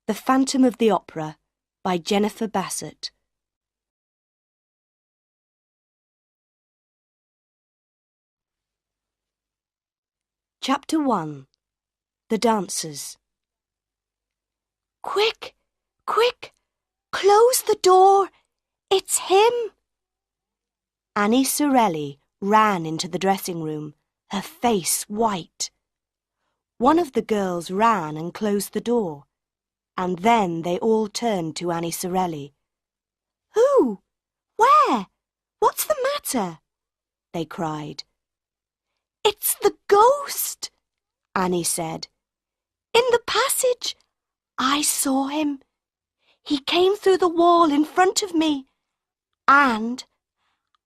The Phantom of the Opera by Jennifer Bassett. Chapter 1. The Dancers. Quick! Quick! Close the door! It's him! Annie Sorelli ran into the dressing room, her face white. One of the girls ran and closed the door, and then they all turned to Annie Sorelli. Who? Where? What's the matter? They cried. It's the ghost, Annie said. In the passage. I saw him. He came through the wall in front of me. And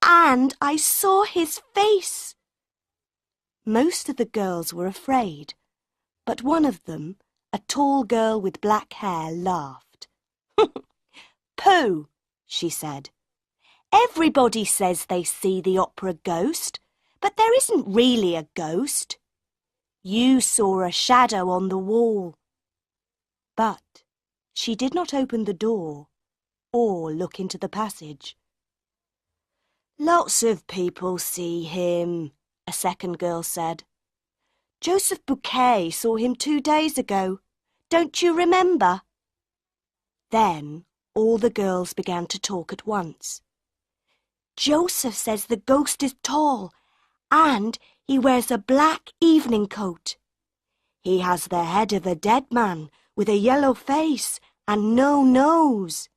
I saw his face. Most of the girls were afraid, but one of them, a tall girl with black hair, laughed. Pooh, she said. Everybody says they see the opera ghost, but there isn't really a ghost. You saw a shadow on the wall. But she did not open the door or look into the passage. Lots of people see him, a second girl said. Joseph Bouquet saw him 2 days ago. Don't you remember? Then all the girls began to talk at once. Joseph says the ghost is tall, and he wears a black evening coat. He has the head of a dead man with a yellow face and no nose,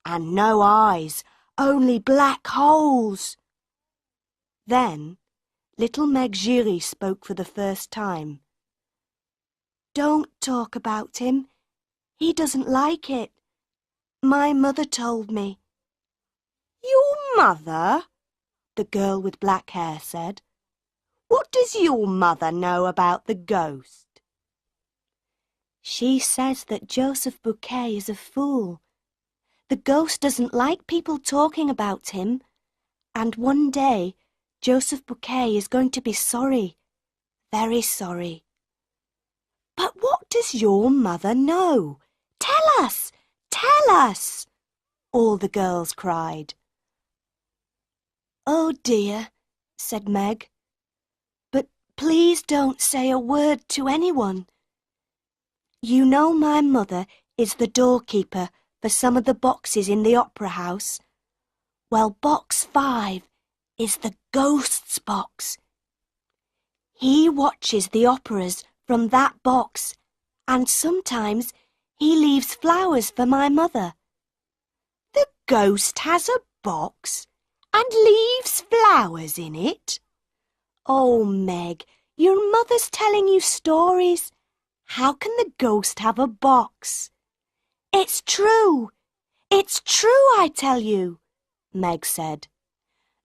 and no eyes, only black holes. Then little Meg Giry spoke for the first time. Don't talk about him. He doesn't like it. My mother told me. Your mother? The girl with black hair said. What does your mother know about the ghost? She says that Joseph Bouquet is a fool. The ghost doesn't like people talking about him, and one day Joseph Bouquet is going to be sorry, very sorry. But what does your mother know? Tell us! Tell us! All the girls cried. Oh dear, said Meg. But please don't say a word to anyone. You know my mother is the doorkeeper for some of the boxes in the opera house. Well, box 5 is the ghost's box. He watches the operas from that box, and sometimes he leaves flowers for my mother. The ghost has a box and leaves flowers in it? Oh, Meg, your mother's telling you stories. How can the ghost have a box? It's true. It's true, I tell you, Meg said.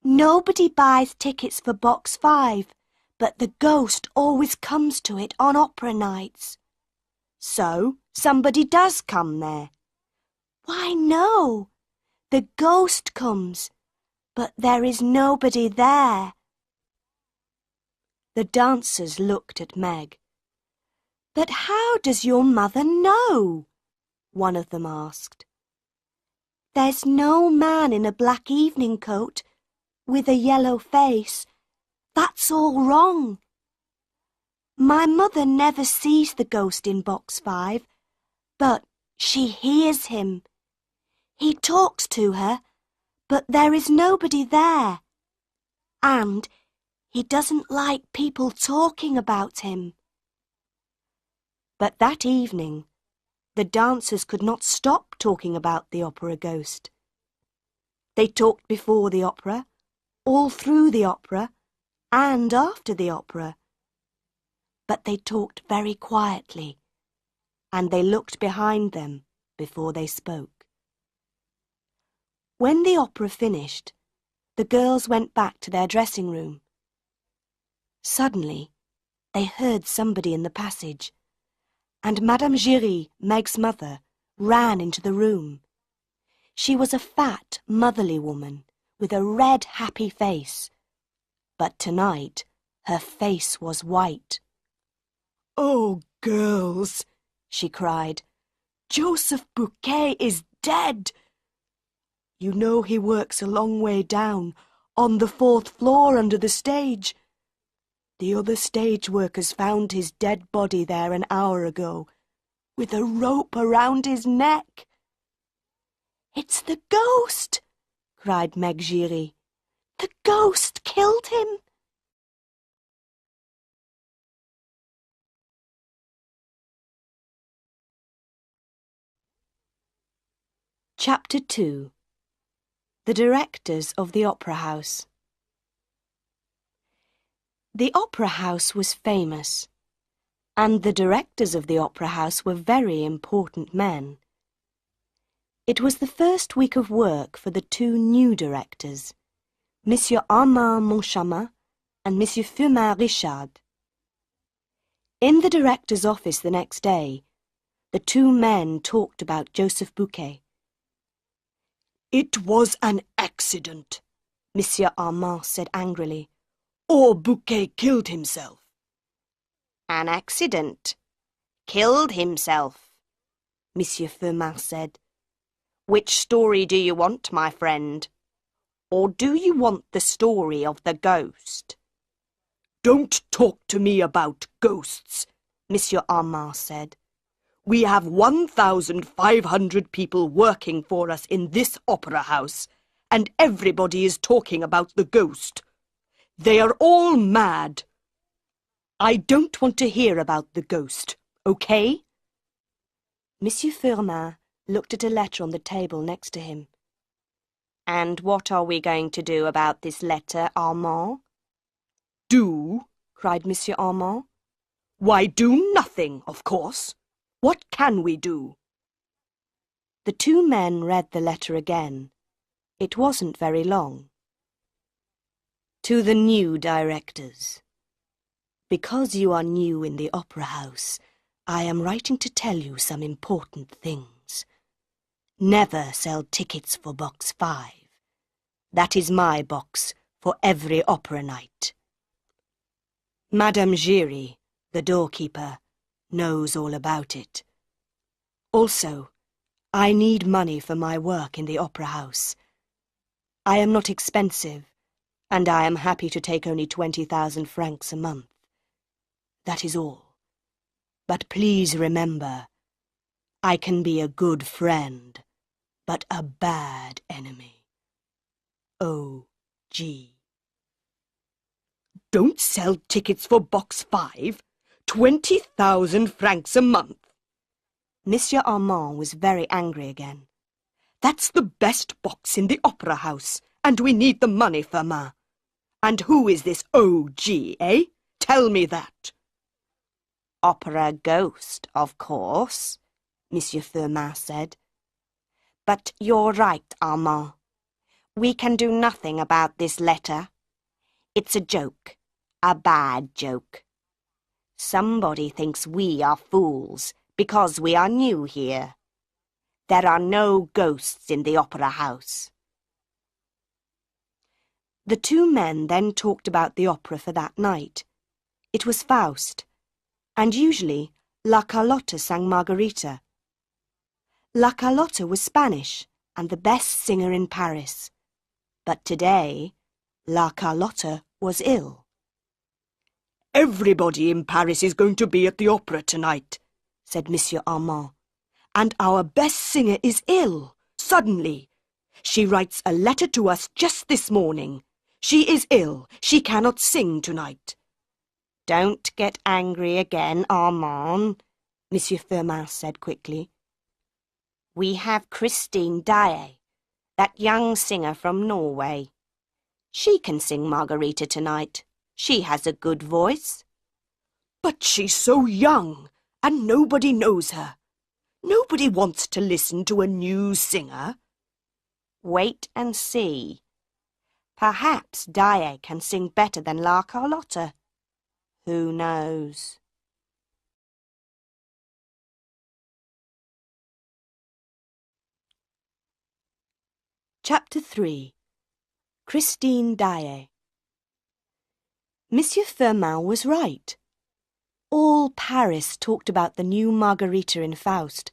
Nobody buys tickets for box 5, but the ghost always comes to it on opera nights. So somebody does come there? Why, no. The ghost comes, but there is nobody there. The dancers looked at Meg. But how does your mother know? One of them asked. There's no man in a black evening coat with a yellow face. That's all wrong. My mother never sees the ghost in box 5, but she hears him. He talks to her, but there is nobody there. And he doesn't like people talking about him. But that evening, the dancers could not stop talking about the opera ghost. They talked before the opera, all through the opera, and after the opera. But they talked very quietly, and they looked behind them before they spoke. When the opera finished, the girls went back to their dressing room. Suddenly, they heard somebody in the passage, and Madame Giry, Meg's mother, ran into the room. She was a fat, motherly woman with a red, happy face. But tonight, her face was white. "Oh, girls," she cried, Joseph Bouquet is dead. You know he works a long way down, on the 4th floor under the stage. The other stage workers found his dead body there an hour ago, with a rope around his neck. It's the ghost, cried Meg Giry. The ghost killed him. Chapter 2. The Directors of the Opera House. The Opera House was famous, and the directors of the Opera House were very important men. It was the first week of work for the 2 new directors, Monsieur Armand Moncharmin and Monsieur Firmin Richard. In the director's office the next day, the 2 men talked about Joseph Bouquet. It was an accident, Monsieur Armand said angrily. Or Bouquet killed himself. An accident. Killed himself, Monsieur Firmin said. Which story do you want, my friend? Or do you want the story of the ghost? Don't talk to me about ghosts, Monsieur Armand said. We have 1,500 people working for us in this opera house, and everybody is talking about the ghost. They are all mad. I don't want to hear about the ghost, okay? Monsieur Firmin looked at a letter on the table next to him. And what are we going to do about this letter, Armand? Do? Cried Monsieur Armand. Why, do nothing, of course. What can we do? The 2 men read the letter again. It wasn't very long. To the new directors. Because you are new in the opera house, I am writing to tell you some important things. Never sell tickets for box 5. That is my box for every opera night. Madame Giry, the doorkeeper, knows all about it. Also, I need money for my work in the opera house. I am not expensive, and I am happy to take only 20,000 francs a month. That is all. But please remember, I can be a good friend, but a bad enemy. O.G. Don't sell tickets for box 5. 20,000 francs a month. Monsieur Armand was very angry again. That's the best box in the opera house, and we need the money, Firmin. And who is this O.G., eh? Tell me that. Opera ghost, of course, Monsieur Firmin said. But you're right, Armand. We can do nothing about this letter. It's a joke, a bad joke. Somebody thinks we are fools because we are new here. There are no ghosts in the opera house. The 2 men then talked about the opera for that night. It was Faust, and usually La Carlotta sang Margarita. La Carlotta was Spanish and the best singer in Paris. But today, La Carlotta was ill. Everybody in Paris is going to be at the opera tonight, said Monsieur Armand. And our best singer is ill, suddenly. She writes a letter to us just this morning. She is ill. She cannot sing tonight. Don't get angry again, Armand, Monsieur Firmin said quickly. We have Christine Daae, that young singer from Norway. She can sing Margarita tonight. She has a good voice. But she's so young, and nobody knows her. Nobody wants to listen to a new singer. Wait and see. Perhaps Daae can sing better than La Carlotta. Who knows? Chapter 3. Christine Daae. Monsieur Firmin was right. All Paris talked about the new Margarita in Faust,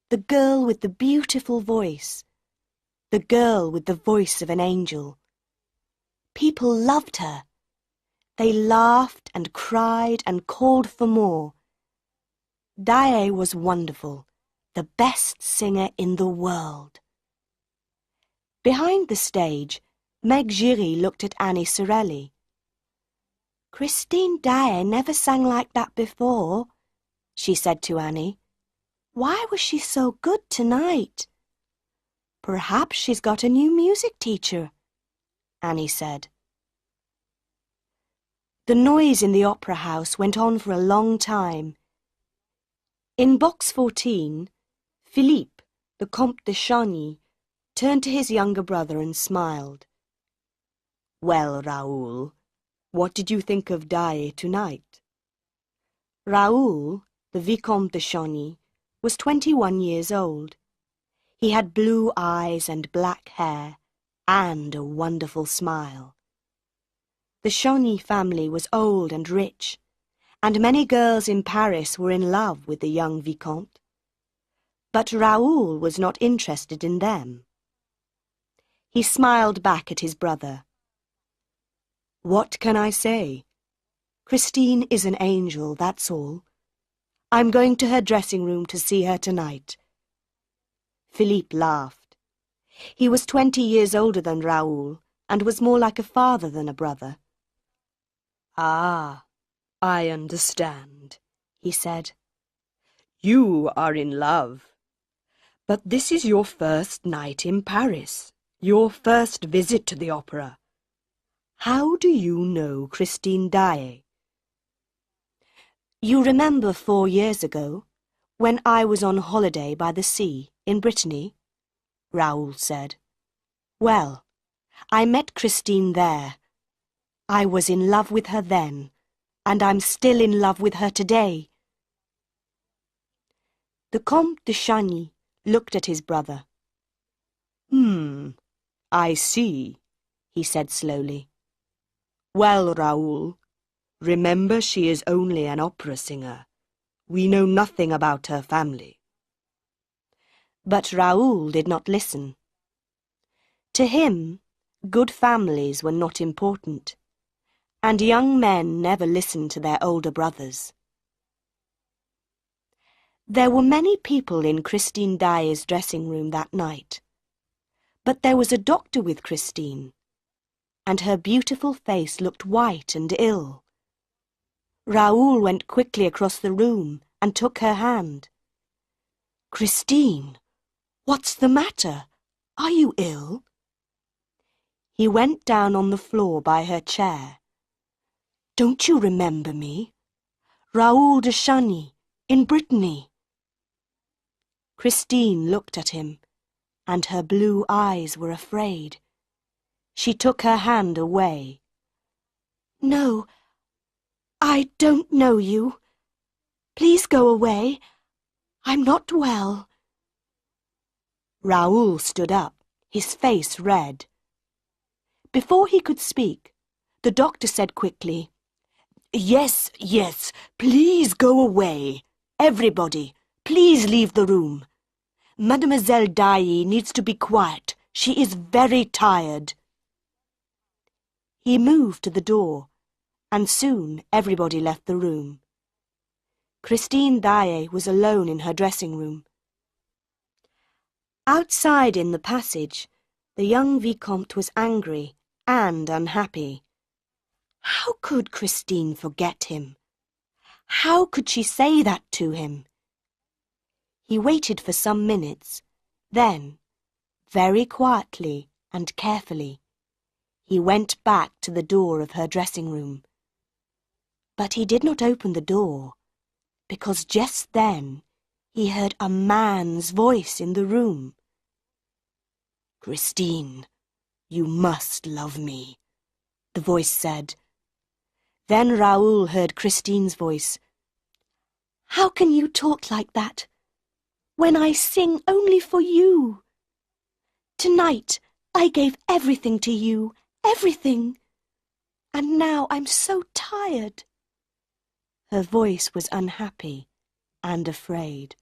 the girl with the beautiful voice, the girl with the voice of an angel. People loved her. They laughed and cried and called for more. Dae was wonderful, the best singer in the world. Behind the stage, Meg Giry looked at Annie Sorelli. "Christine Dae never sang like that before," she said to Annie. "Why was she so good tonight?" "Perhaps she's got a new music teacher," Annie said. The noise in the opera house went on for a long time. In box 14, Philippe, the Comte de Chagny, turned to his younger brother and smiled. "Well, Raoul, what did you think of Dae tonight?" Raoul, the Vicomte de Chagny, was 21 years old. He had blue eyes and black hair, and a wonderful smile. The Chagny family was old and rich, and many girls in Paris were in love with the young Vicomte. But Raoul was not interested in them. He smiled back at his brother. "What can I say? Christine is an angel, that's all. I'm going to her dressing room to see her tonight." Philippe laughed. He was 20 years older than Raoul and was more like a father than a brother. "Ah, I understand," he said. "You are in love. But this is your first night in Paris, your first visit to the opera. How do you know Christine Dae?" "You remember 4 years ago, when I was on holiday by the sea in Brittany?" Raoul said. "Well, I met Christine there. I was in love with her then, and I'm still in love with her today." The Comte de Chagny looked at his brother. I see," he said slowly. "Well, Raoul, remember she is only an opera singer. We know nothing about her family." But Raoul did not listen. To him, good families were not important, and young men never listened to their older brothers. There were many people in Christine Dae's dressing room that night, but there was a doctor with Christine, and her beautiful face looked white and ill. Raoul went quickly across the room and took her hand. "Christine, what's the matter? Are you ill?" He went down on the floor by her chair. "Don't you remember me? Raoul de Chagny, in Brittany." Christine looked at him, and her blue eyes were afraid. She took her hand away. "No, I don't know you. Please go away. I'm not well." Raoul stood up, his face red. Before he could speak, the doctor said quickly, Yes, please go away. Everybody, please leave the room. Mademoiselle Dae needs to be quiet. She is very tired." He moved to the door, and soon everybody left the room. Christine Dae was alone in her dressing room. Outside in the passage, the young Vicomte was angry and unhappy. How could Christine forget him? How could she say that to him? He waited for some minutes, then, very quietly and carefully, he went back to the door of her dressing room. But he did not open the door, because just then he heard a man's voice in the room. "Christine, you must love me," the voice said. Then Raoul heard Christine's voice. "How can you talk like that, when I sing only for you? Tonight I gave everything to you, everything. And now I'm so tired." Her voice was unhappy and afraid.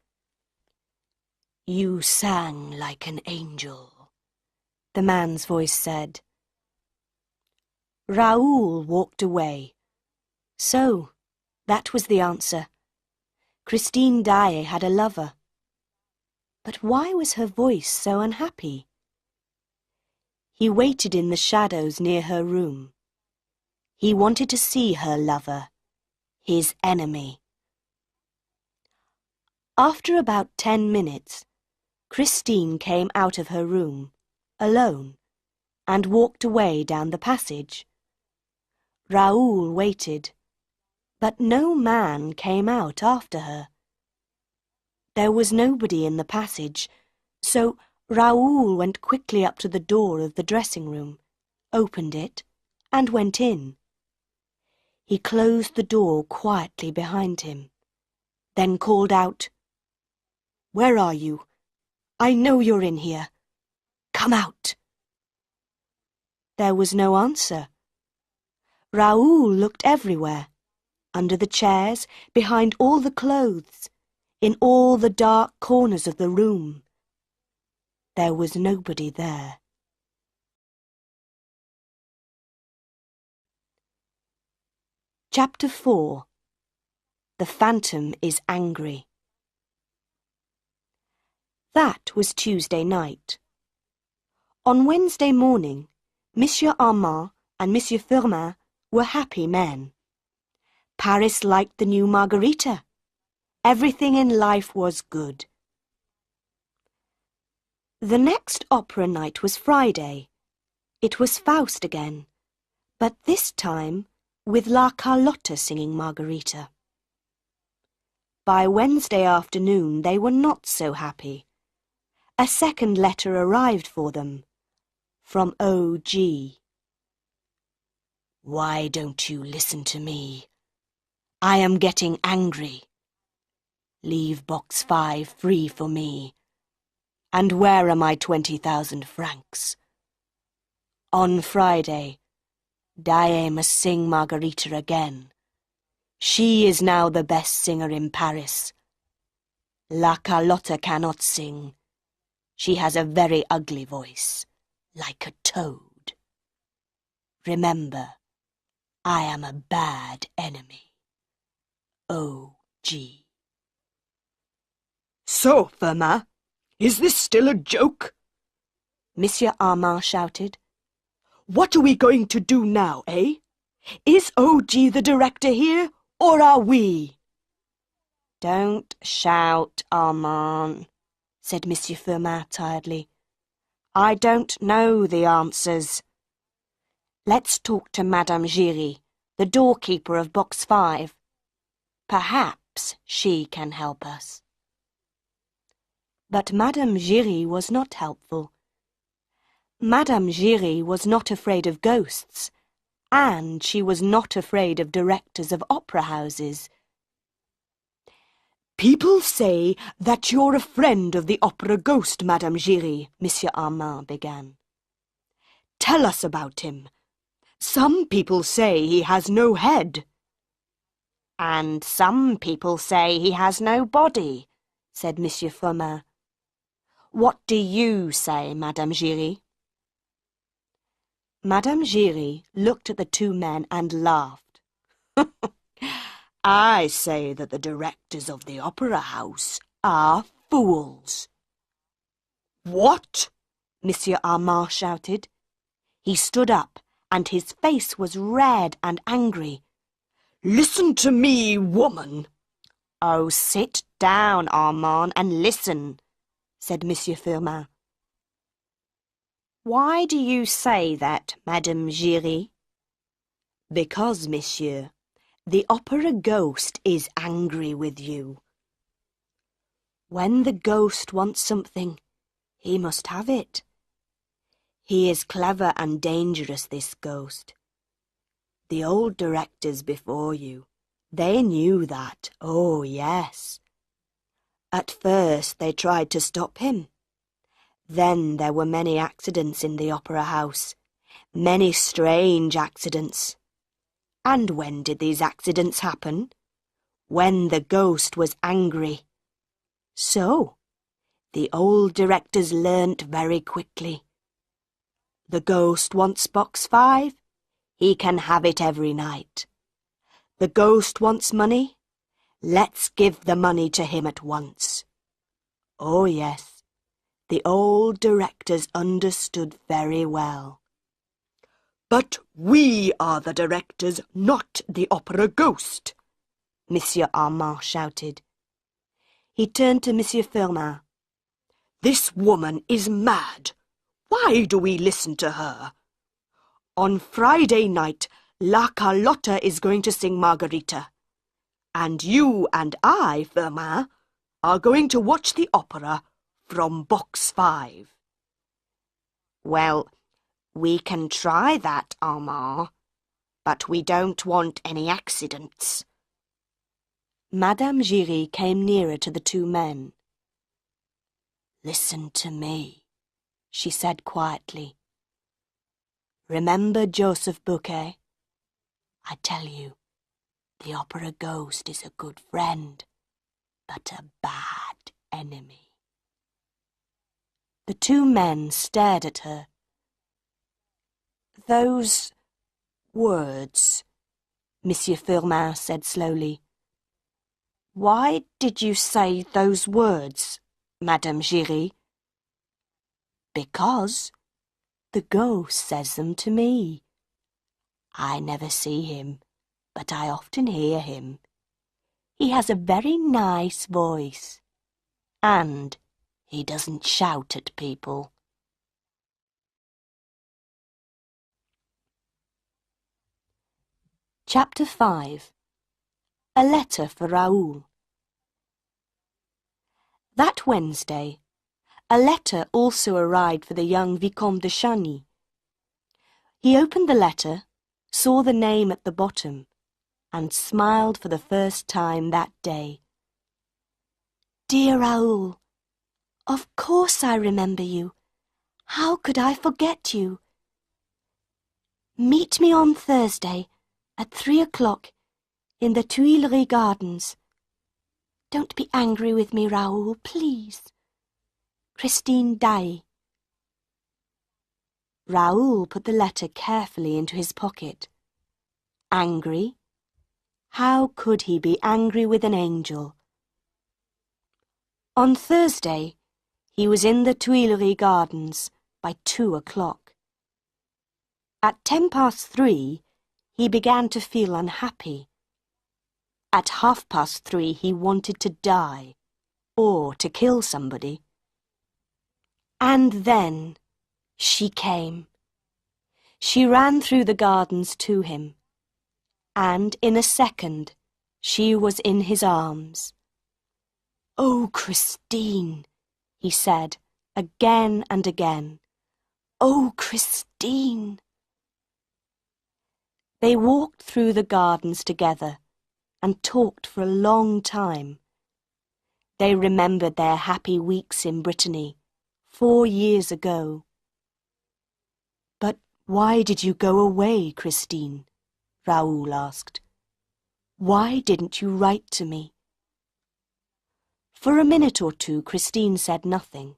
You sang like an angel, the man's voice said. Raoul walked away. So, that was the answer. Christine Daae had a lover. But why was her voice so unhappy? He waited in the shadows near her room. He wanted to see her lover, his enemy. After about 10 minutes, Christine came out of her room, alone, and walked away down the passage. Raoul waited, but no man came out after her. There was nobody in the passage, so Raoul went quickly up to the door of the dressing room, opened it, and went in. He closed the door quietly behind him, then called out, "Where are you? I know you're in here. Come out." There was no answer. Raoul looked everywhere, under the chairs, behind all the clothes, in all the dark corners of the room. There was nobody there. Chapter 4. The Phantom is Angry. That was Tuesday night. On Wednesday morning, Monsieur Armand and Monsieur Firmin were happy men. Paris liked the new Margarita. Everything in life was good. The next opera night was Friday. It was Faust again, but this time with La Carlotta singing Margarita. By Wednesday afternoon they were not so happy. A second letter arrived for them, from O.G. Why don't you listen to me? I am getting angry. Leave box 5 free for me. And where are my 20,000 francs? On Friday, Daae must sing Margarita again. She is now the best singer in Paris. La Carlotta cannot sing. She has a very ugly voice, like a toad. Remember, I am a bad enemy. O.G. So, Firmin, is this still a joke? Monsieur Armand shouted. What are we going to do now, eh? Is O.G. the director here, or are we? Don't shout, Armand, said Monsieur Firmin tiredly. I don't know the answers. Let's talk to Madame Giry, the doorkeeper of box 5. Perhaps she can help us. But Madame Giry was not helpful. Madame Giry was not afraid of ghosts, and she was not afraid of directors of opera houses. People say that you're a friend of the opera ghost, Madame Giry, Monsieur Armand began. Tell us about him. Some people say he has no head. And some people say he has no body, said Monsieur Firmin. What do you say, Madame Giry? Madame Giry looked at the two men and laughed. I say that the directors of the opera house are fools. What? Monsieur Armand shouted. He stood up, and his face was red and angry. Listen to me, woman. Oh, sit down, Armand, and listen, said Monsieur Firmin. Why do you say that, Madame Giry? Because, monsieur, the opera ghost is angry with you. When the ghost wants something, he must have it. He is clever and dangerous, this ghost. The old directors before you, they knew that, oh yes. At first they tried to stop him. Then there were many accidents in the opera house, many strange accidents. And when did these accidents happen? When the ghost was angry. So, The old directors learnt very quickly. The ghost wants box 5. He can have it every night. The ghost wants money. Let's give the money to him at once. Oh yes, the old directors understood very well. But we are the directors, not the opera ghost, Monsieur Armand shouted. He turned to Monsieur Firmin. This woman is mad. Why do we listen to her? On Friday night, La Carlotta is going to sing Margarita. And you and I, Firmin, are going to watch the opera from box 5. Well, we can try that, Armand, but we don't want any accidents. Madame Giry came nearer to the two men. Listen to me, she said quietly. Remember Joseph Bouquet? I tell you, the opera ghost is a good friend, but a bad enemy. The two men stared at her. Those words, Monsieur Firmin said slowly. Why did you say those words, Madame Giry? Because the ghost says them to me. I never see him, but I often hear him. He has a very nice voice, and he doesn't shout at people. Chapter 5. A Letter for Raoul. That Wednesday, a letter also arrived for the young Vicomte de Chagny. He opened the letter, saw the name at the bottom, and smiled for the first time that day. Dear Raoul, of course I remember you. How could I forget you? Meet me on Thursday at 3 o'clock in the Tuileries Gardens. Don't be angry with me, Raoul, please. Christine Daae. Raoul put the letter carefully into his pocket. Angry? How could he be angry with an angel? On Thursday, he was in the Tuileries Gardens by 2 o'clock. At 3:10, he began to feel unhappy. At 3:30, he wanted to die, or to kill somebody. And then she came. She ran through the gardens to him, and in a second she was in his arms. Oh, Christine, he said again and again. Oh, Christine. They walked through the gardens together and talked for a long time. They remembered their happy weeks in Brittany 4 years ago. But why did you go away, Christine? Raoul asked. Why didn't you write to me? For a minute or two, Christine said nothing.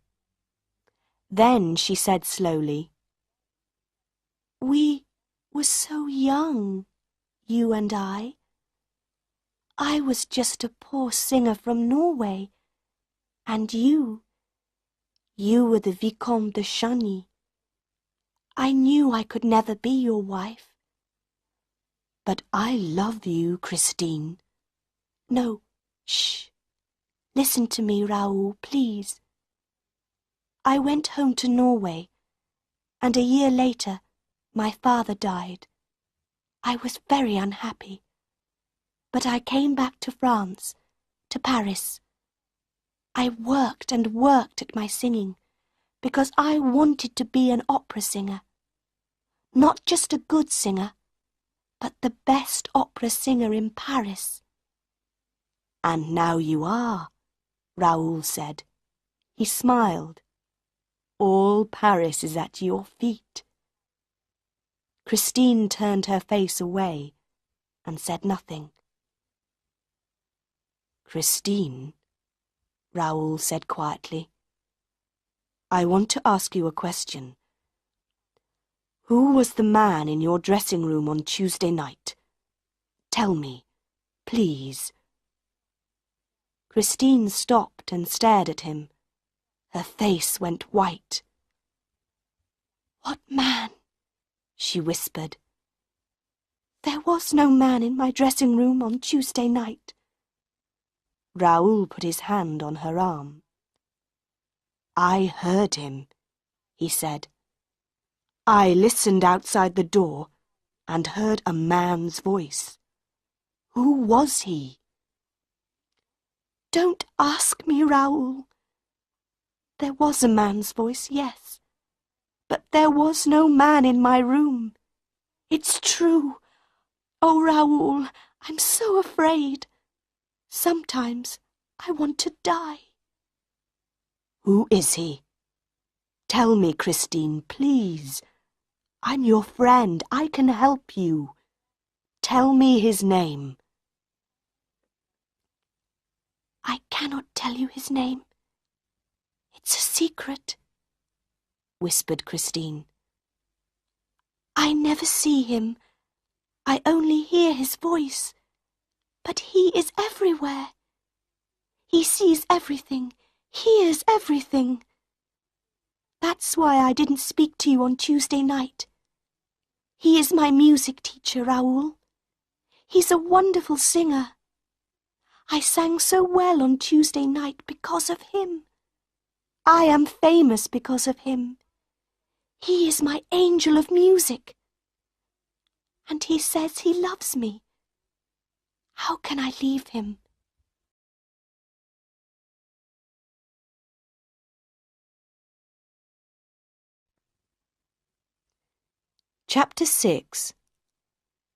Then she said slowly, We were so young, you and I. I was just a poor singer from Norway, and you were the Vicomte de Chagny. I knew I could never be your wife. But I love you, Christine. No, shh. Listen to me, Raoul, please. I went home to Norway, and a year later my father died. I was very unhappy. But I came back to France, to Paris. I worked and worked at my singing, because I wanted to be an opera singer. Not just a good singer, but the best opera singer in Paris. And now you are, Raoul said. He smiled. All Paris is at your feet. Christine turned her face away and said nothing. Christine, Raoul said quietly, I want to ask you a question. Who was the man in your dressing room on Tuesday night? Tell me, please." Christine stopped and stared at him. Her face went white. "What man?" she whispered. "There was no man in my dressing room on Tuesday night." Raoul put his hand on her arm. "I heard him," he said. "I listened outside the door and heard a man's voice. Who was he?" "Don't ask me, Raoul. There was a man's voice, yes, but there was no man in my room. It's true. Oh, Raoul, I'm so afraid. Sometimes I want to die." "Who is he? Tell me, Christine, please. I'm your friend. I can help you. Tell me his name." "I cannot tell you his name. It's a secret," whispered Christine. "I never see him. I only hear his voice. But he is everywhere. He sees everything, hears everything. That's why I didn't speak to you on Tuesday night. He is my music teacher, Raoul. He's a wonderful singer. I sang so well on Tuesday night because of him. I am famous because of him. He is my angel of music. And he says he loves me. How can I leave him?" Chapter 6.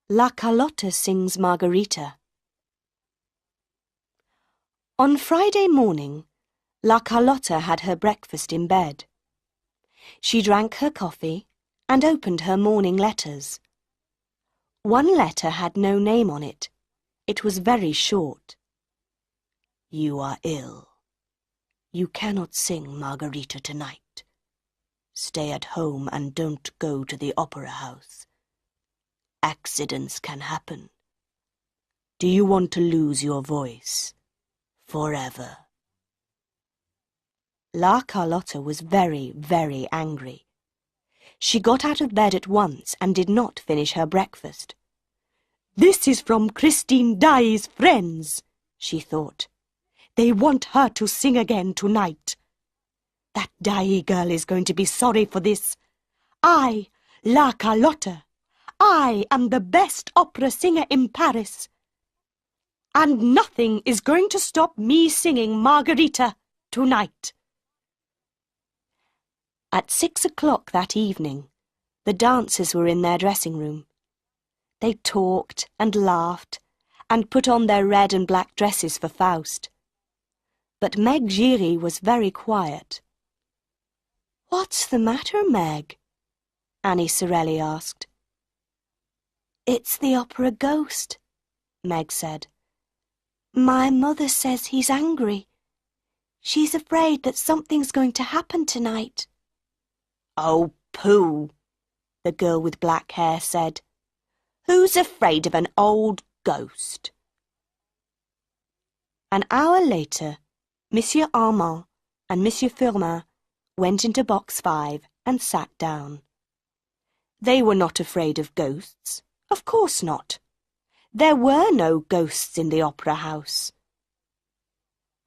La Carlotta sings Margarita. On Friday morning, La Carlotta had her breakfast in bed. She drank her coffee and opened her morning letters. One letter had no name on it. It was very short. "You are ill. You cannot sing Margarita tonight. Stay at home and don't go to the opera house. Accidents can happen. Do you want to lose your voice forever?" La Carlotta was very, very angry. She got out of bed at once and did not finish her breakfast. "This is from Christine Daae's friends," she thought. "They want her to sing again tonight. That Daae girl is going to be sorry for this. I, La Carlotta, I am the best opera singer in Paris. And nothing is going to stop me singing Margarita tonight." At 6 o'clock that evening, the dancers were in their dressing room. They talked and laughed and put on their red and black dresses for Faust. But Meg Giry was very quiet. "What's the matter, Meg?" Annie Sorelli asked. "It's the opera ghost," Meg said. "My mother says he's angry. She's afraid that something's going to happen tonight." "Oh, pooh," the girl with black hair said. "Who's afraid of an old ghost?" An hour later, Monsieur Armand and Monsieur Firmin went into box 5 and sat down. They were not afraid of ghosts. Of course not. There were no ghosts in the opera house.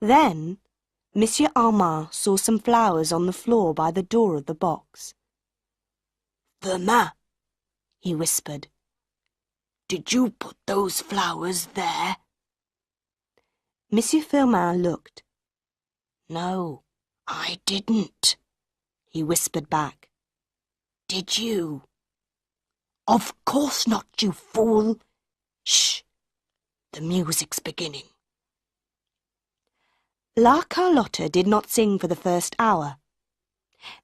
Then Monsieur Armand saw some flowers on the floor by the door of the box. "Firmin," he whispered, "did you put those flowers there?" Monsieur Firmin looked. "No, I didn't," he whispered back. "Did you?" "Of course not, you fool. Shh! The music's beginning." La Carlotta did not sing for the first hour.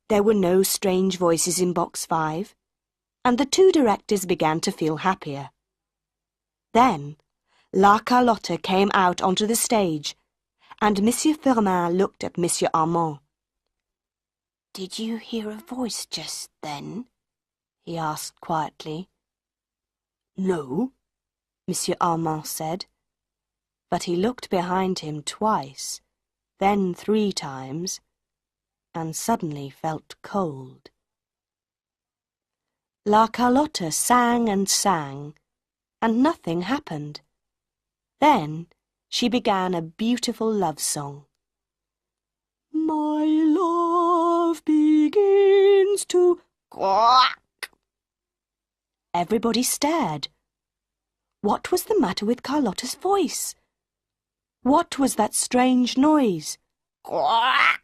There were no strange voices in box 5, and the two directors began to feel happier. Then La Carlotta came out onto the stage, and Monsieur Firmin looked at Monsieur Armand. Did you hear a voice just then? He asked quietly. No, Monsieur Armand said, but he looked behind him twice, then 3 times, and suddenly felt cold. La Carlotta sang and sang, and nothing happened. Then she began a beautiful love song. My love begins to quack. Everybody stared. What was the matter with Carlotta's voice? What was that strange noise? Quack!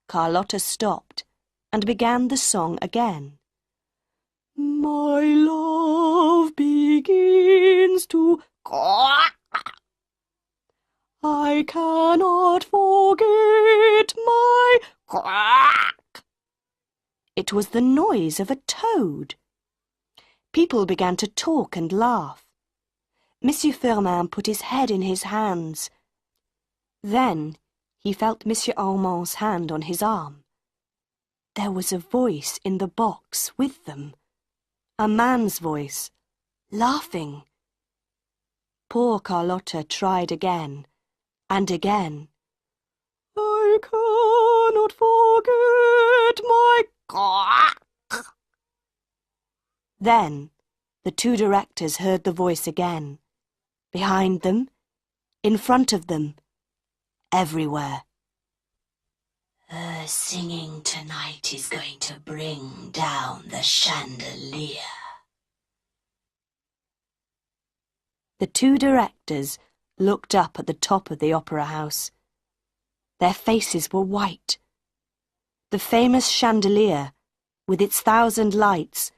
Carlotta stopped and began the song again. My love begins to quack. I cannot forget my quack. It was the noise of a toad. People began to talk and laugh. Monsieur Firmin put his head in his hands. Then he felt Monsieur Armand's hand on his arm. There was a voice in the box with them. A man's voice, laughing. Poor Carlotta tried again and again. I cannot forget my quack. Then the 2 directors heard the voice again. Behind them, in front of them, everywhere. Her singing tonight is going to bring down the chandelier. The 2 directors looked up at the top of the opera house. Their faces were white. The famous chandelier, with its 1,000 lights,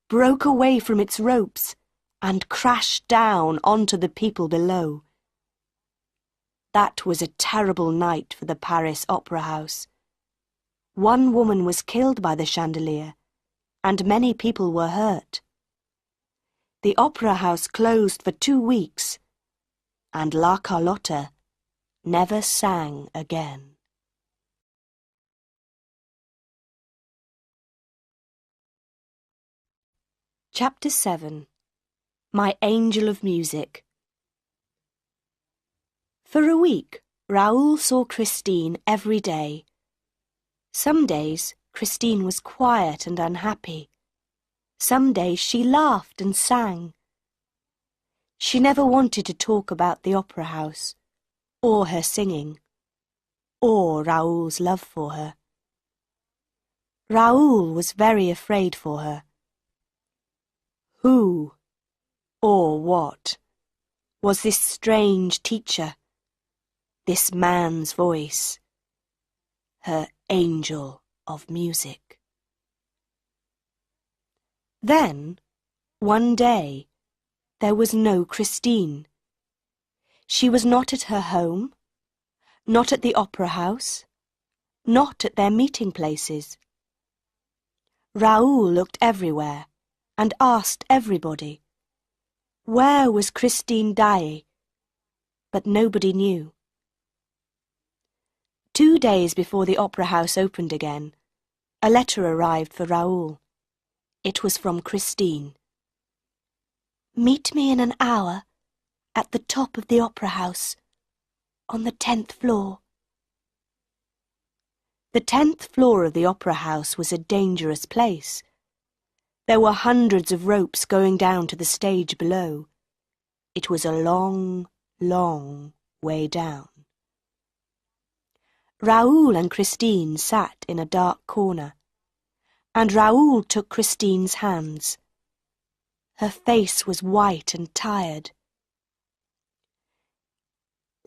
broke away from its ropes and crashed down onto the people below. That was a terrible night for the Paris Opera House. 1 woman was killed by the chandelier, and many people were hurt. The opera house closed for 2 weeks, and La Carlotta never sang again. Chapter 7. My Angel of Music. For a week, Raoul saw Christine every day. Some days, Christine was quiet and unhappy. Some days she laughed and sang. She never wanted to talk about the opera house, or her singing, or Raoul's love for her. Raoul was very afraid for her. Who, or what, was this strange teacher, this man's voice, her angel of music? Then, one day, there was no Christine. She was not at her home, not at the opera house, not at their meeting places. Raoul looked everywhere and asked everybody, where was Christine Daae? But nobody knew. 2 days before the opera house opened again, a letter arrived for Raoul. It was from Christine. Meet me in an hour at the top of the opera house, on the 10th floor. The 10th floor of the opera house was a dangerous place. There were hundreds of ropes going down to the stage below. It was a long, long way down. Raoul and Christine sat in a dark corner, and Raoul took Christine's hands. Her face was white and tired.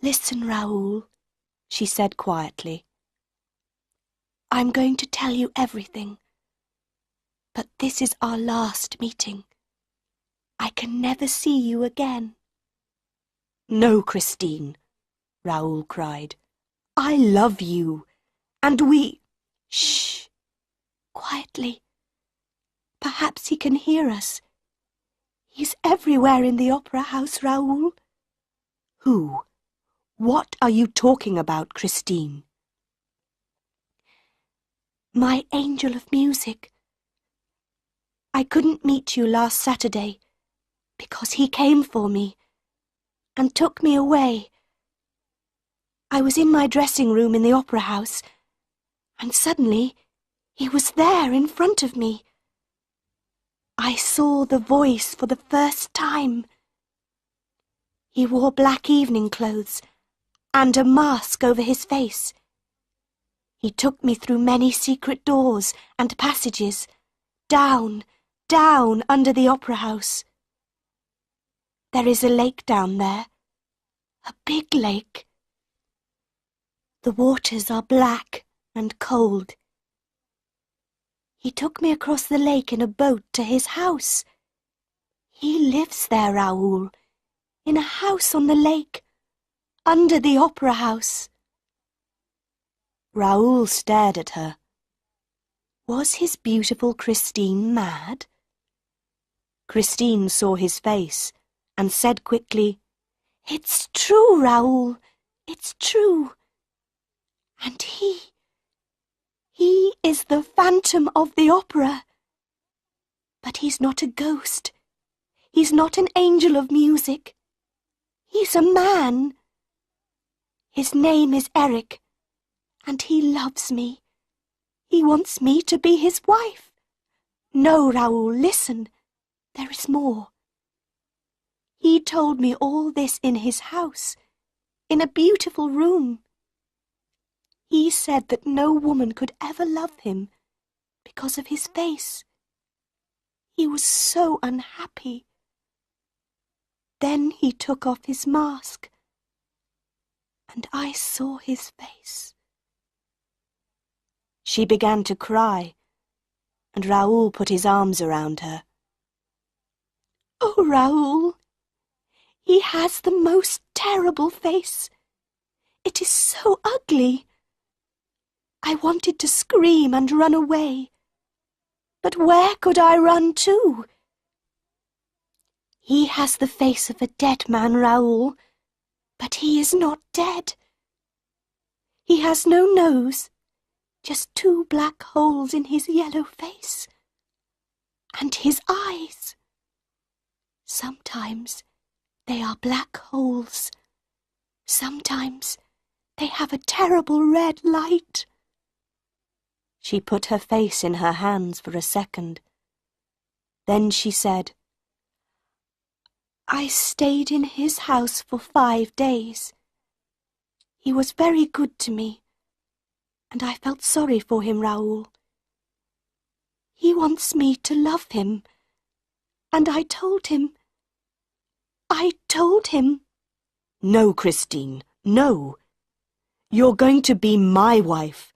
Listen, Raoul, she said quietly. I'm going to tell you everything. But this is our last meeting. I can never see you again. No, Christine, Raoul cried. I love you, and we... Shh! Quietly. Perhaps he can hear us. He's everywhere in the opera house, Raoul. Who? What are you talking about, Christine? My angel of music. I couldn't meet you last Saturday because he came for me and took me away. I was in my dressing room in the opera house, and suddenly he was there in front of me. I saw the voice for the first time. He wore black evening clothes and a mask over his face. He took me through many secret doors and passages, down under the opera house. There is a lake down there, a big lake. The waters are black and cold. He took me across the lake in a boat to his house. He lives there, Raoul, in a house on the lake, under the opera house. Raoul stared at her. Was his beautiful Christine mad? Christine saw his face and said quickly, "It's true, Raoul, it's true. And he is the Phantom of the Opera. But he's not a ghost. He's not an angel of music. He's a man. His name is Eric, and he loves me. He wants me to be his wife. No, Raoul, listen. There is more. He told me all this in his house, in a beautiful room. He said that no woman could ever love him because of his face. He was so unhappy. Then he took off his mask, and I saw his face." She began to cry, and Raoul put his arms around her. "Oh, Raoul, he has the most terrible face. It is so ugly. I wanted to scream and run away. But where could I run to? He has the face of a dead man, Raoul, but he is not dead. He has no nose, just 2 black holes in his yellow face. And his eyes. Sometimes they are black holes. Sometimes they have a terrible red light." She put her face in her hands for a second. Then she said, "I stayed in his house for 5 days. He was very good to me, and I felt sorry for him, Raoul. He wants me to love him, and I told him. No, Christine, no. You're going to be my wife.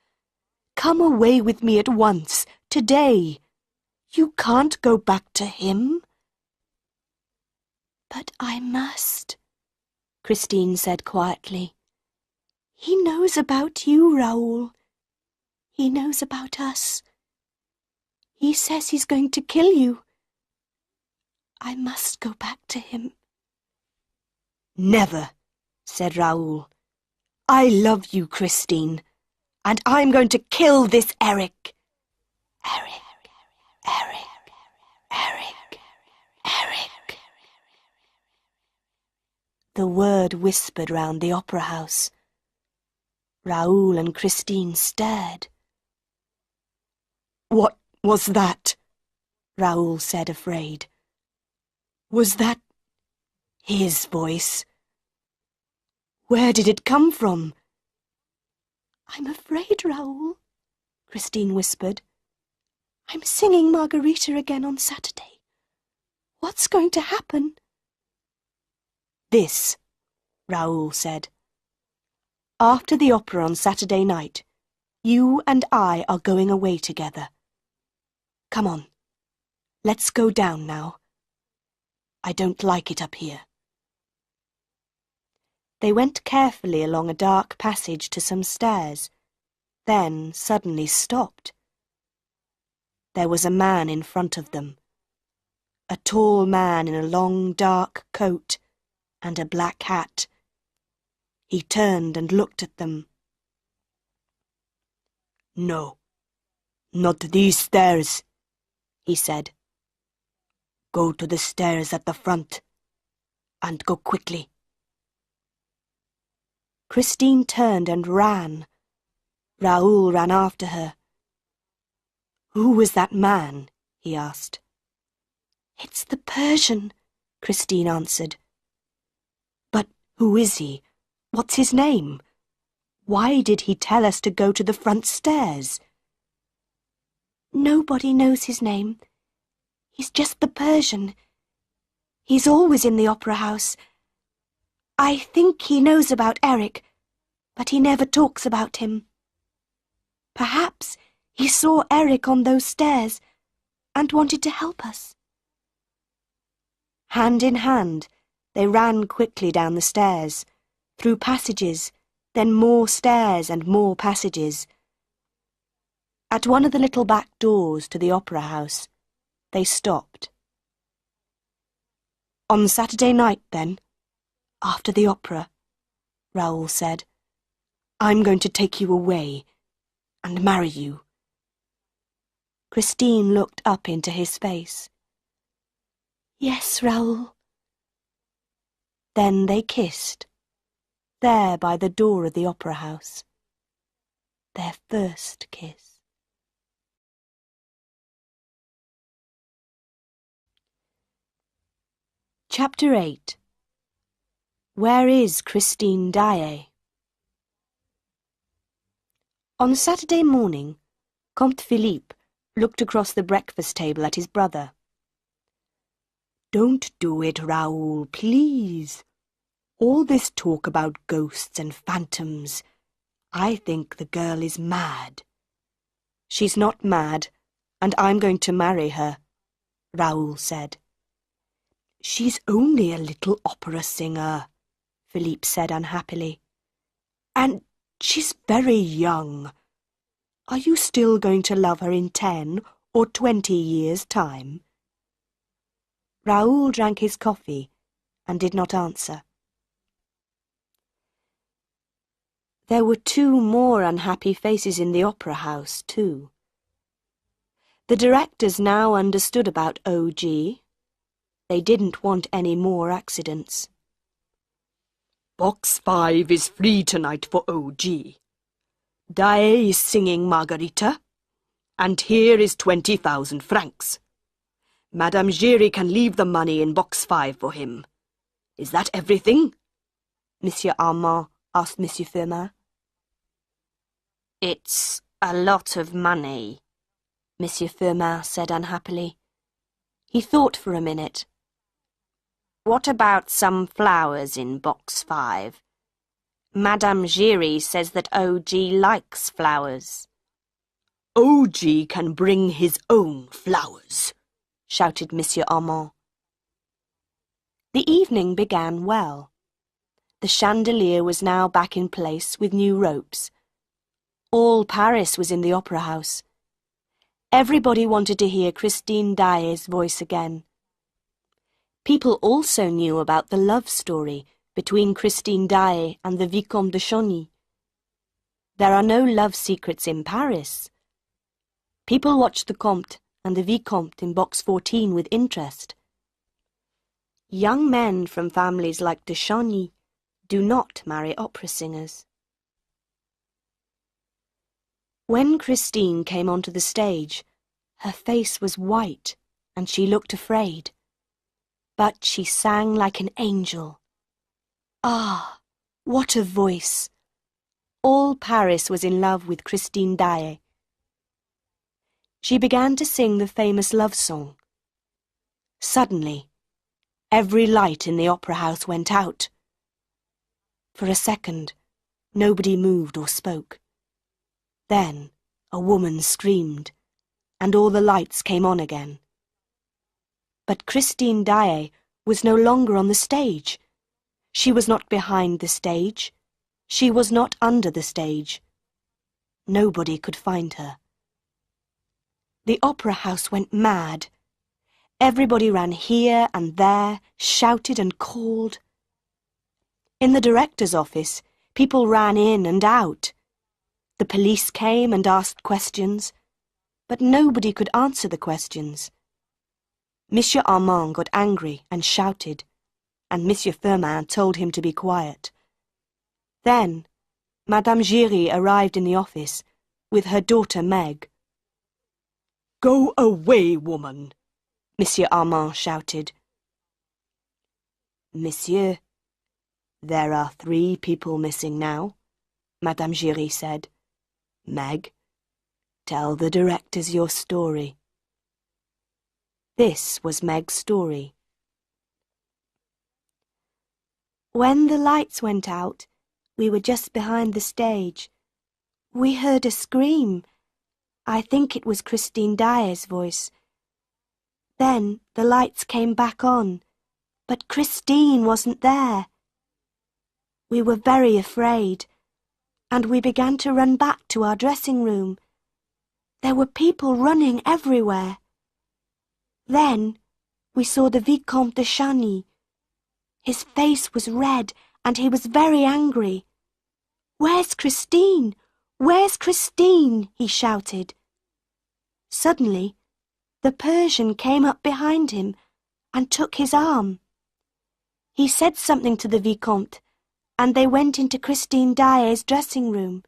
Come away with me at once, today. You can't go back to him." "But I must," Christine said quietly. "He knows about you, Raoul. He knows about us. He says he's going to kill you. I must go back to him." "Never," said Raoul. "I love you, Christine, and I'm going to kill this Eric." Eric, Eric, Eric, Eric. The word whispered round the opera house. Raoul and Christine stared. "What was that?" Raoul said, afraid. "Was that his voice? Where did it come from?" "I'm afraid, Raoul," Christine whispered. "I'm singing Margarita again on Saturday. What's going to happen?" "This," Raoul said. "After the opera on Saturday night, you and I are going away together. Come on, let's go down now. I don't like it up here." They went carefully along a dark passage to some stairs, then suddenly stopped. There was a man in front of them, a tall man in a long dark coat and a black hat. He turned and looked at them. "No," Not these stairs, he said. Go to the stairs at the front, and go quickly. Christine turned and ran. Raoul ran after her. "Who was that man?" he asked. "It's the Persian," Christine answered. "But who is he? What's his name? Why did he tell us to go to the front stairs?" "Nobody knows his name. He's just the Persian. He's always in the opera house. I think he knows about Eric, but he never talks about him. Perhaps he saw Eric on those stairs and wanted to help us." Hand in hand, they ran quickly down the stairs, through passages, then more stairs and more passages. At one of the little back doors to the opera house, they stopped. "On Saturday night, then, after the opera," Raoul said, "I'm going to take you away and marry you." Christine looked up into his face. "Yes, Raoul." Then they kissed, there by the door of the opera house. Their first kiss. Chapter 8. Where is Christine Daae? On Saturday morning, Comte Philippe looked across the breakfast table at his brother. "Don't do it, Raoul, please. All this talk about ghosts and phantoms. I think the girl is mad." "She's not mad, and I'm going to marry her," Raoul said. "She's only a little opera singer," Philippe said unhappily. "And she's very young. Are you still going to love her in 10 or 20 years' time?" Raoul drank his coffee and did not answer. There were 2 more unhappy faces in the opera house, too. The directors now understood about OG. They didn't want any more accidents. Box 5 is free tonight for OG. Daae is singing Margarita, and here is 20,000 francs. Madame Giry can leave the money in box 5 for him. Is that everything? Monsieur Armand asked Monsieur Firmin. "It's a lot of money," Monsieur Firmin said unhappily. He thought for a minute. "What about some flowers in box 5? Madame Giry says that OG likes flowers." OG can bring his own flowers, shouted Monsieur Armand. The evening began well. The chandelier was now back in place with new ropes. All Paris was in the opera house. Everybody wanted to hear Christine Daae's voice again. People also knew about the love story between Christine Daae and the Vicomte de Chauny. There are no love secrets in Paris. People watched the Comte and the Vicomte in box 14 with interest. Young men from families like de Chauny do not marry opera singers. When Christine came onto the stage, her face was white and she looked afraid. But she sang like an angel. Ah, what a voice! All Paris was in love with Christine Daae. She began to sing the famous love song. Suddenly, every light in the opera house went out. For a second, nobody moved or spoke. Then a woman screamed, and all the lights came on again. But Christine Daae was no longer on the stage. She was not behind the stage. She was not under the stage. Nobody could find her. The opera house went mad. Everybody ran here and there, shouted and called. In the director's office, people ran in and out. The police came and asked questions, but nobody could answer the questions. Monsieur Armand got angry and shouted, and Monsieur Firmin told him to be quiet. Then Madame Giry arrived in the office with her daughter Meg. "Go away, woman!" Monsieur Armand shouted. "Monsieur, there are 3 people missing now," Madame Giry said. "Meg, tell the directors your story." This was Meg's story. When the lights went out, we were just behind the stage. We heard a scream. I think it was Christine Dyer's voice. Then the lights came back on, but Christine wasn't there. We were very afraid, and we began to run back to our dressing room. There were people running everywhere. Then we saw the Vicomte de Chagny. His face was red, and he was very angry. "Where's Christine? Where's Christine?" he shouted. Suddenly, the Persian came up behind him and took his arm. He said something to the Vicomte, and they went into Christine Dyer's dressing room.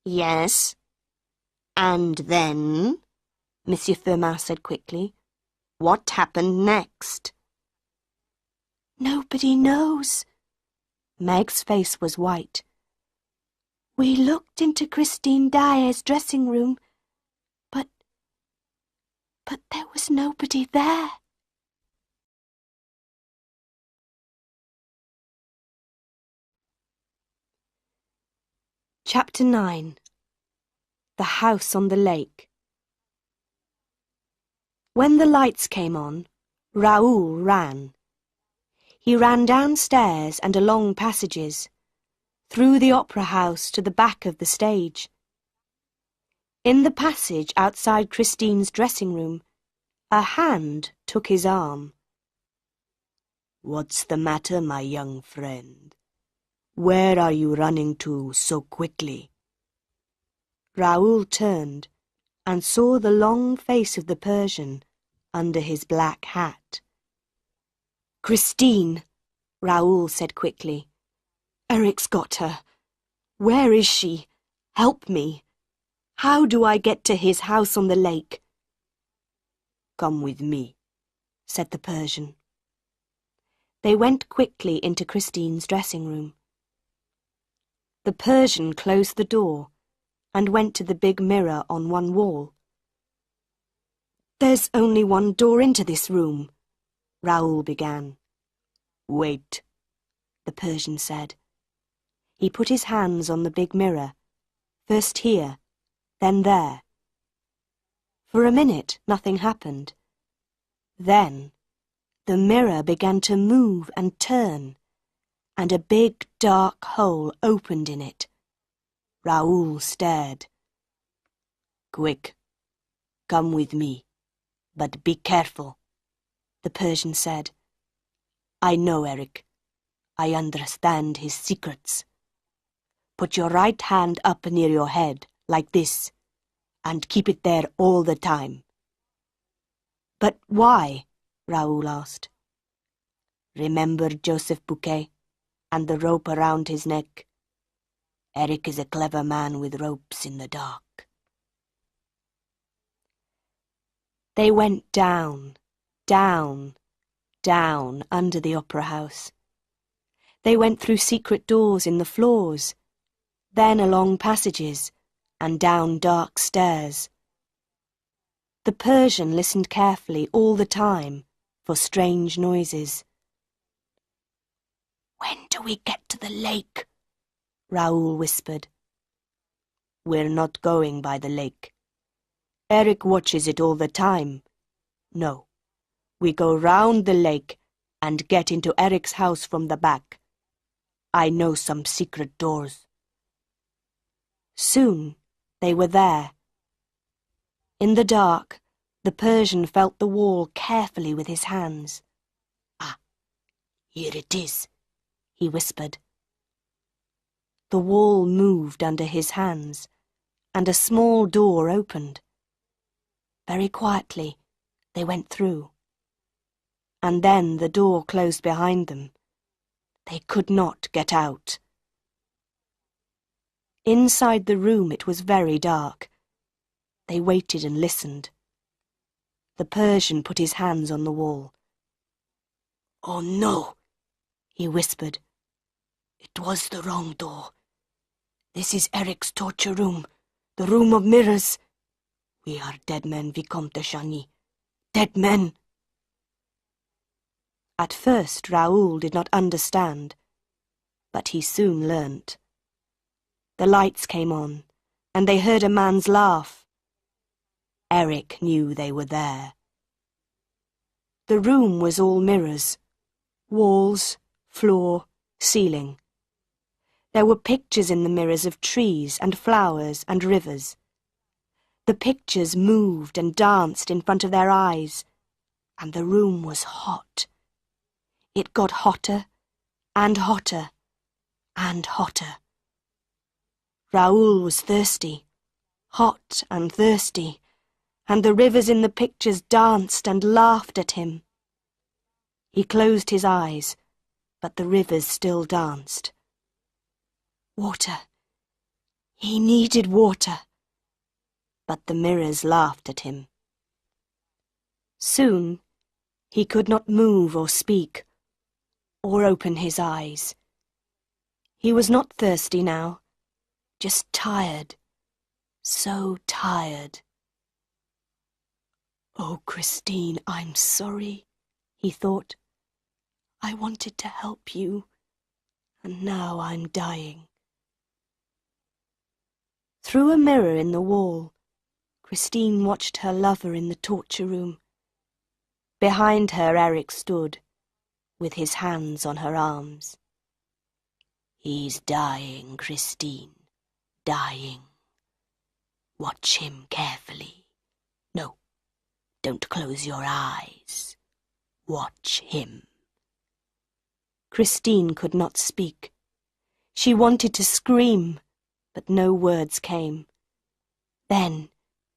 "Yes, and then?" Monsieur Firmin said quickly. "What happened next?" "Nobody knows." Meg's face was white. "We looked into Christine Dyer's dressing room, but there was nobody there." Chapter 9. The House on the Lake. When the lights came on, Raoul ran. He ran downstairs and along passages, through the opera house to the back of the stage. In the passage outside Christine's dressing room, a hand took his arm. "What's the matter, my young friend? Where are you running to so quickly?" Raoul turned and saw the long face of the Persian under his black hat. "Christine," Raoul said quickly. "Eric's got her. Where is she? Help me. How do I get to his house on the lake?" "Come with me," said the Persian. They went quickly into Christine's dressing room. The Persian closed the door and went to the big mirror on one wall. "There's only one door into this room," Raoul began. "Wait," the Persian said. He put his hands on the big mirror, first here, then there. For a minute, nothing happened. Then the mirror began to move and turn, and a big dark hole opened in it. Raoul stared. "Quick, come with me, but be careful," the Persian said. "I know Eric. I understand his secrets. Put your right hand up near your head, like this, and keep it there all the time." "But why?" Raoul asked. "Remember Joseph Bouquet and the rope around his neck? Eric is a clever man with ropes in the dark." They went down, down, down under the opera house. They went through secret doors in the floors, then along passages and down dark stairs. The Persian listened carefully all the time for strange noises. "When do we get to the lake?" Raoul whispered. "We're not going by the lake. Eric watches it all the time. No, we go round the lake and get into Eric's house from the back. I know some secret doors." Soon they were there. In the dark, the Persian felt the wall carefully with his hands. "Ah, here it is," he whispered. The wall moved under his hands, and a small door opened. Very quietly, they went through. And then the door closed behind them. They could not get out. Inside the room it was very dark. They waited and listened. The Persian put his hands on the wall. "Oh no," he whispered. "It was the wrong door. This is Eric's torture room, the room of mirrors. We are dead men, Vicomte de Chagny. Dead men." At first Raoul did not understand, but he soon learnt. The lights came on, and they heard a man's laugh. Eric knew they were there. The room was all mirrors, walls, floor, ceiling. There were pictures in the mirrors of trees and flowers and rivers. The pictures moved and danced in front of their eyes, and the room was hot. It got hotter and hotter and hotter. Raoul was thirsty, hot and thirsty, and the rivers in the pictures danced and laughed at him. He closed his eyes, but the rivers still danced. Water. He needed water. But the mirrors laughed at him. Soon he could not move or speak, or open his eyes. He was not thirsty now, just tired, so tired. "Oh, Christine, I'm sorry," he thought. "I wanted to help you, and now I'm dying." Through a mirror in the wall, Christine watched her lover in the torture room. Behind her Eric stood, with his hands on her arms. "He's dying, Christine, dying. Watch him carefully. No, don't close your eyes. Watch him." Christine could not speak. She wanted to scream, but no words came. Then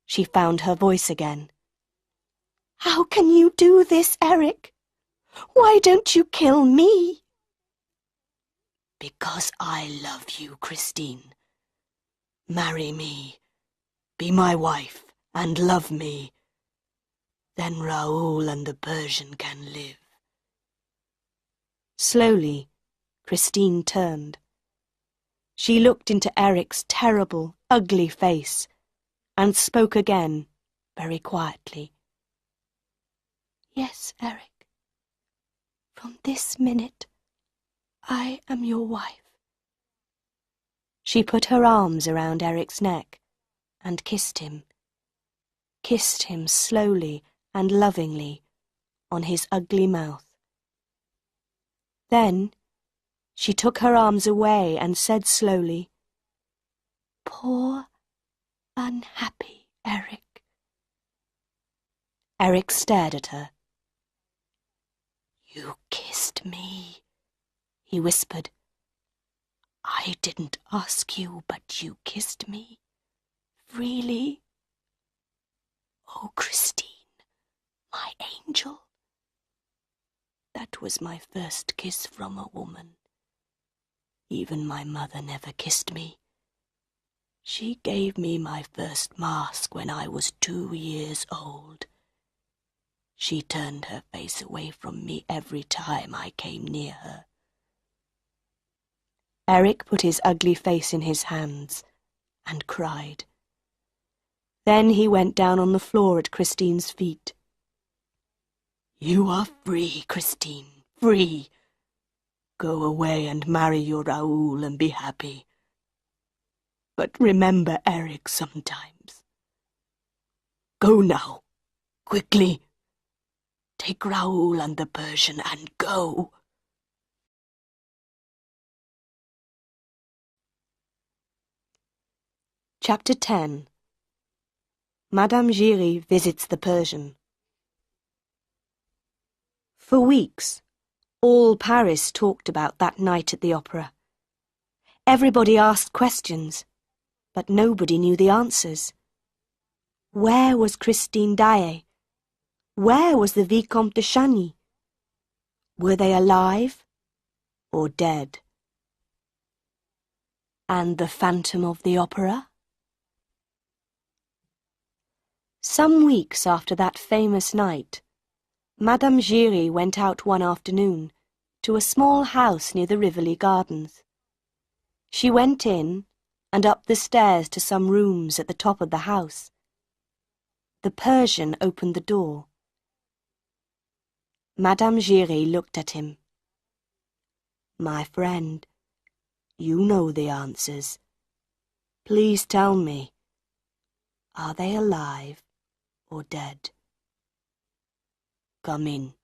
she found her voice again. "How can you do this, Eric? Why don't you kill me?" "Because I love you, Christine. Marry me, be my wife, and love me. Then Raoul and the Persian can live." Slowly, Christine turned. She looked into Eric's terrible, ugly face, and spoke again, very quietly. "Yes, Eric. From this minute, I am your wife." She put her arms around Eric's neck and kissed him slowly and lovingly on his ugly mouth. Then she took her arms away and said slowly, "Poor, unhappy Eric." Eric stared at her. "You kissed me," he whispered. "I didn't ask you, but you kissed me. Freely. Oh, Christine, my angel. That was my first kiss from a woman. Even my mother never kissed me. She gave me my first mask when I was 2 years old. She turned her face away from me every time I came near her." Eric put his ugly face in his hands and cried. Then he went down on the floor at Christine's feet. "You are free, Christine, free. Go away and marry your Raoul and be happy. But remember Eric sometimes. Go now, quickly. Take Raoul and the Persian and go." Chapter 10. Madame Giry visits the Persian. For weeks, all Paris talked about that night at the opera. Everybody asked questions, but nobody knew the answers. Where was Christine Daae? Where was the Vicomte de Chagny? Were they alive or dead? And the Phantom of the Opera? Some weeks after that famous night, Madame Giry went out one afternoon to a small house near the Rivoli Gardens. She went in and up the stairs to some rooms at the top of the house. The Persian opened the door. Madame Giry looked at him. "My friend, you know the answers. Please tell me, are they alive or dead?" "Come in,"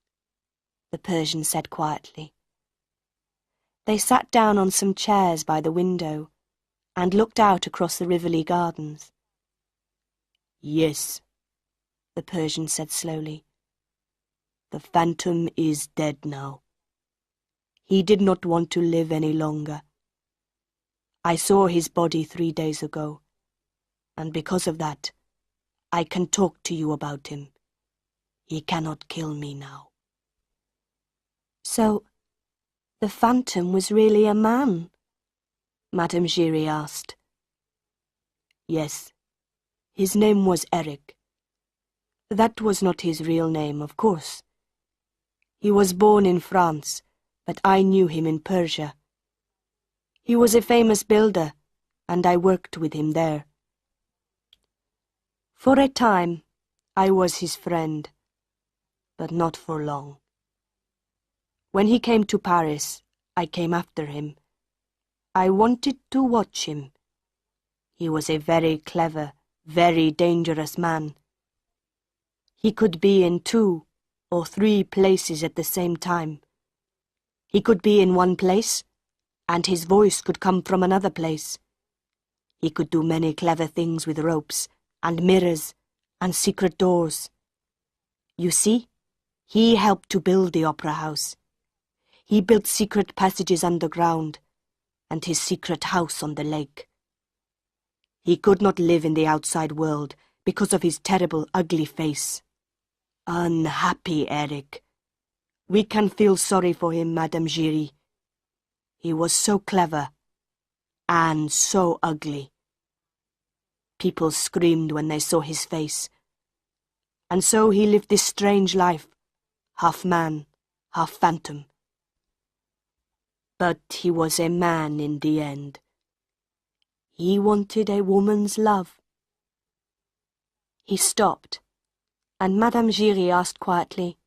the Persian said quietly. They sat down on some chairs by the window and looked out across the Rivoli Gardens. "Yes," the Persian said slowly. "The phantom is dead now. He did not want to live any longer. I saw his body 3 days ago, and because of that, I can talk to you about him. He cannot kill me now." "So, the phantom was really a man?" Madame Giry asked. "Yes. His name was Eric. That was not his real name, of course. He was born in France, but I knew him in Persia. He was a famous builder, and I worked with him there. For a time, I was his friend, but not for long. When he came to Paris, I came after him. I wanted to watch him. He was a very clever, very dangerous man. He could be in 2 or 3 places at the same time. He could be in one place, and his voice could come from another place. He could do many clever things with ropes, and mirrors, and secret doors. You see, he helped to build the opera house. He built secret passages underground, and his secret house on the lake. He could not live in the outside world because of his terrible, ugly face. Unhappy Eric. We can feel sorry for him, Madame Giry. He was so clever, and so ugly. People screamed when they saw his face. And so he lived this strange life, half man, half phantom. But he was a man in the end. He wanted a woman's love." He stopped, and Madame Giry asked quietly,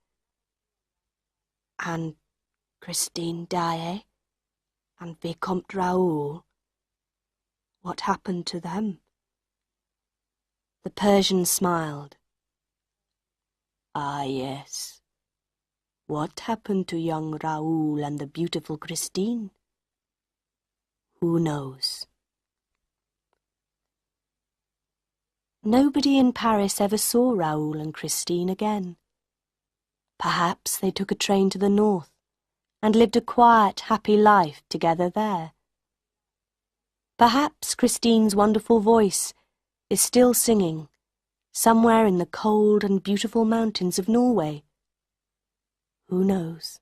"And Christine Daae and Vicomte Raoul, what happened to them?" The Persian smiled. "Ah, yes. What happened to young Raoul and the beautiful Christine? Who knows?" Nobody in Paris ever saw Raoul and Christine again. Perhaps they took a train to the north and lived a quiet, happy life together there. Perhaps Christine's wonderful voice is still singing somewhere in the cold and beautiful mountains of Norway. Who knows?